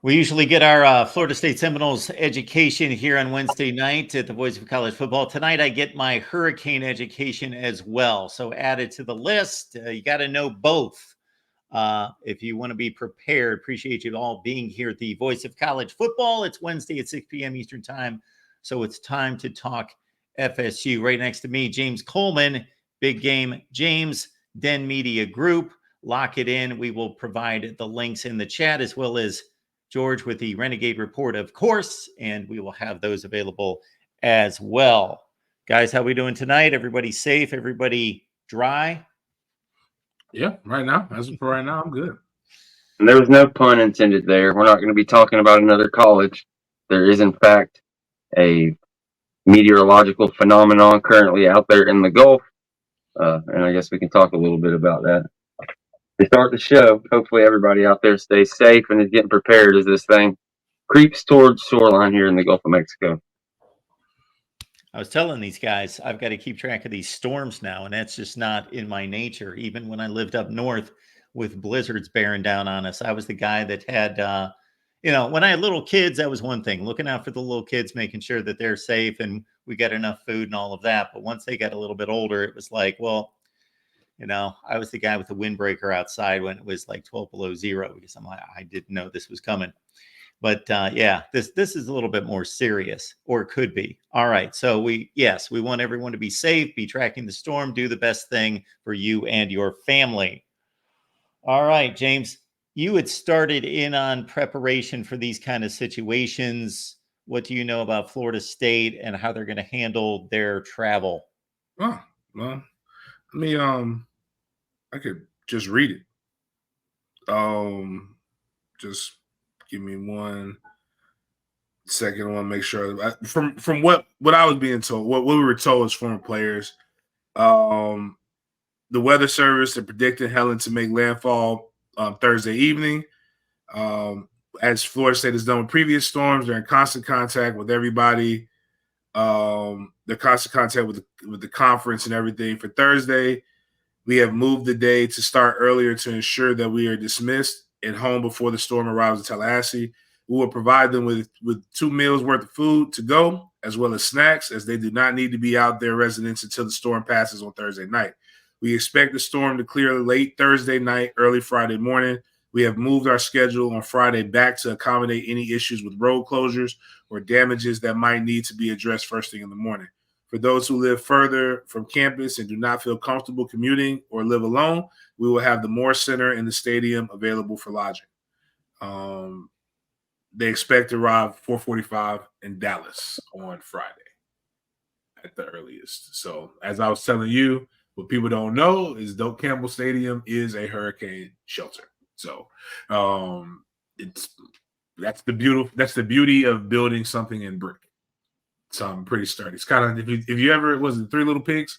We usually get our Florida State Seminoles education here on Wednesday night at the Voice of College Football. Tonight, I get my hurricane education as well. So, added to the list, you got to know both if you want to be prepared. Appreciate you all being here at the Voice of College Football. It's Wednesday at 6 p.m. Eastern Time. So, it's time to talk FSU. Right next to me, James Coleman, Big Game James, Den Media Group. Lock it in. We will provide the links in the chat as well as George with the Renegade Report, of course, and we will have those available as well. Guys, how we doing tonight? Everybody safe? Everybody dry? Yeah, right now. As for right now, I'm good. And there was no pun intended there. We're not going to be talking about another college. There is, in fact, a meteorological phenomenon currently out there in the Gulf. And I guess we can talk a little bit about that. To start the show, hopefully everybody out there stays safe and is getting prepared as this thing creeps towards shoreline here in the Gulf of Mexico. I was telling these guys I've got to keep track of these storms now, and that's just not in my nature. Even when I lived up north with blizzards bearing down on us, I was the guy that had, when I had little kids, that was one thing, looking out for the little kids, making sure that they're safe and we got enough food and all of that. But once they got a little bit older, it was like, well, I was the guy with the windbreaker outside when it was like 12 below zero because I'm like, I didn't know this was coming. But this is a little bit more serious, or it could be. All right. So we want everyone to be safe, be tracking the storm, do the best thing for you and your family. All right, James, you had started in on preparation for these kind of situations. What do you know about Florida State and how they're going to handle their travel? Oh, well, I could just read it. Just give me 1 second. I want to make sure from what I was being told, what we were told as former players, the weather service are predicting Helene to make landfall Thursday evening. As Florida State has done with previous storms, they're in constant contact with everybody. They're constant contact with the conference and everything. For Thursday, we have moved the day to start earlier to ensure that we are dismissed and home before the storm arrives in Tallahassee. We will provide them with 2 meals worth of food to go, as well as snacks, as they do not need to be out their residence until the storm passes on Thursday night. We expect the storm to clear late Thursday night, early Friday morning. We have moved our schedule on Friday back to accommodate any issues with road closures or damages that might need to be addressed first thing in the morning. For those who live further from campus and do not feel comfortable commuting or live alone, we will have the Moore Center in the stadium available for lodging. They expect to arrive 4:45 in Dallas on Friday at the earliest. So, as I was telling you, what people don't know is Doak Campbell Stadium is a hurricane shelter. So, that's the beauty of building something in brick. Something pretty sturdy. It's kind of if you ever was it 3 Little Pigs,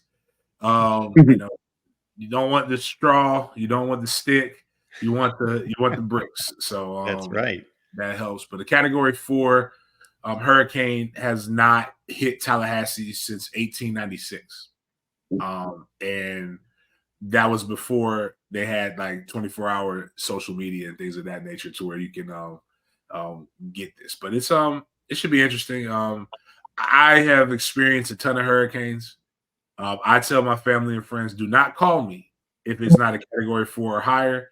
you don't want the straw, you don't want the stick, you want the bricks. So That's right. That helps. But the Category 4 hurricane has not hit Tallahassee since 1896, and that was before they had like 24-hour social media and things of that nature to where you can get this. But it should be interesting. I have experienced a ton of hurricanes. I tell my family and friends, do not call me if it's not a Category 4 or higher.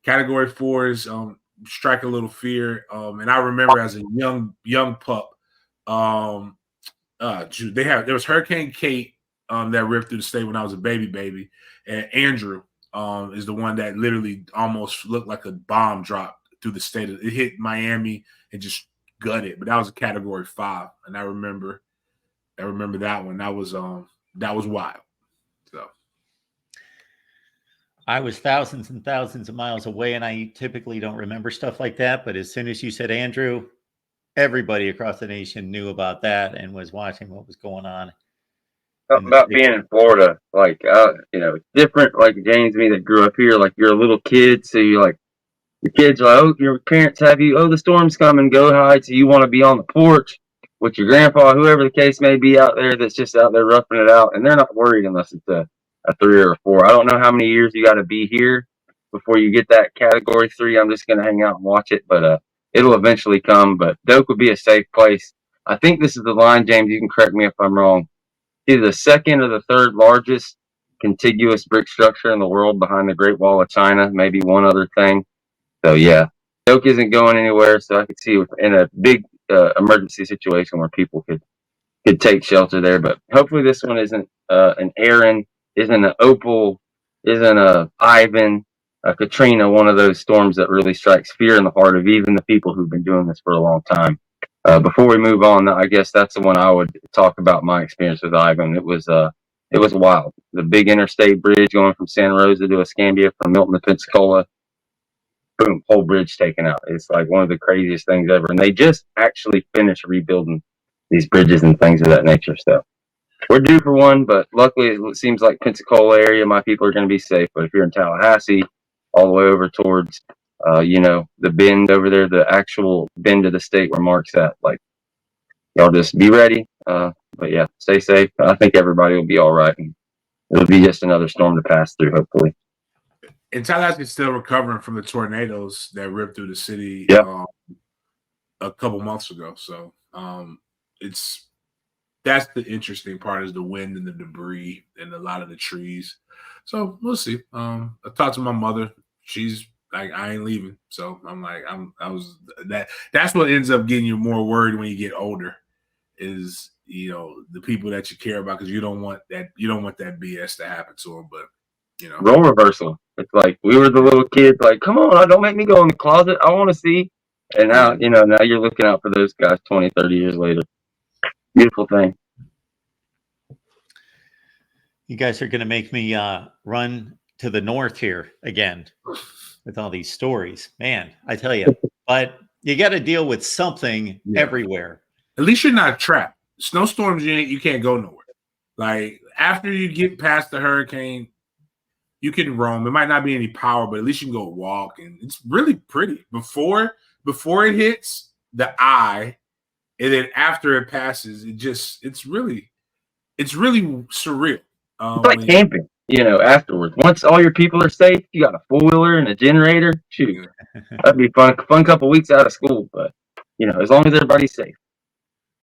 Category 4s strike a little fear. And I remember as a young pup, there was Hurricane Kate that ripped through the state when I was a baby. And Andrew is the one that literally almost looked like a bomb dropped through the state. It hit Miami and just gutted, but that was a Category 5, and I remember that one. That was wild. So I was thousands and thousands of miles away, and I typically don't remember stuff like that. But as soon as you said Andrew, everybody across the nation knew about that and was watching what was going on. Something about being in Florida, like different. Like James, me that grew up here, like you're a little kid, so you like. Your kids are like, oh, your parents have you, the storm's coming, go hide. So you want to be on the porch with your grandpa, whoever the case may be out there that's just out there roughing it out. And they're not worried unless it's a 3 or a 4. I don't know how many years you got to be here before you get that Category 3. I'm just going to hang out and watch it. But it'll eventually come. But Doak would be a safe place. I think this is the line, James. You can correct me if I'm wrong. Either the second or the third largest contiguous brick structure in the world behind the Great Wall of China. Maybe one other thing. So yeah, Doak isn't going anywhere. So I could see in a big emergency situation where people could take shelter there. But hopefully this one isn't an Aaron, isn't an Opal, isn't a Ivan, a Katrina, one of those storms that really strikes fear in the heart of even the people who've been doing this for a long time. Before we move on, I guess that's the one I would talk about my experience with Ivan. It was wild. The big interstate bridge going from Santa Rosa to Escambia from Milton to Pensacola. Boom, whole bridge taken out. It's like one of the craziest things ever. And they just actually finished rebuilding these bridges and things of that nature. So we're due for one, but luckily it seems like Pensacola area, my people are going to be safe. But if you're in Tallahassee, all the way over towards, the bend over there, the actual bend of the state where Mark's at, like, y'all just be ready. But yeah, stay safe. I think everybody will be all right. And it'll be just another storm to pass through, hopefully. And Tallahassee is still recovering from the tornadoes that ripped through the city a couple months ago. So that's the interesting part, is the wind and the debris and a lot of the trees. So we'll see. I talked to my mother. She's like, I ain't leaving. So I'm like, that's what ends up getting you more worried when you get older, is, the people that you care about, because you don't want that BS to happen to them. But role reversal. It's like we were the little kids, like, come on, don't make me go in the closet. I want to see. And now, now you're looking out for those guys 20, 30 years later. Beautiful thing. You guys are going to make me run to the north here again with all these stories. Man, I tell you. But you got to deal with something everywhere. At least you're not trapped. Snowstorms, you can't go nowhere. Like, after you get past the hurricane, you can roam. It might not be any power, but at least you can go walk, and it's really pretty. Before it hits the eye, and then after it passes, it's really surreal. It's like camping, afterwards. Once all your people are safe, you got a four-wheeler and a generator. Shoot, that'd be fun. Fun couple weeks out of school, but as long as everybody's safe.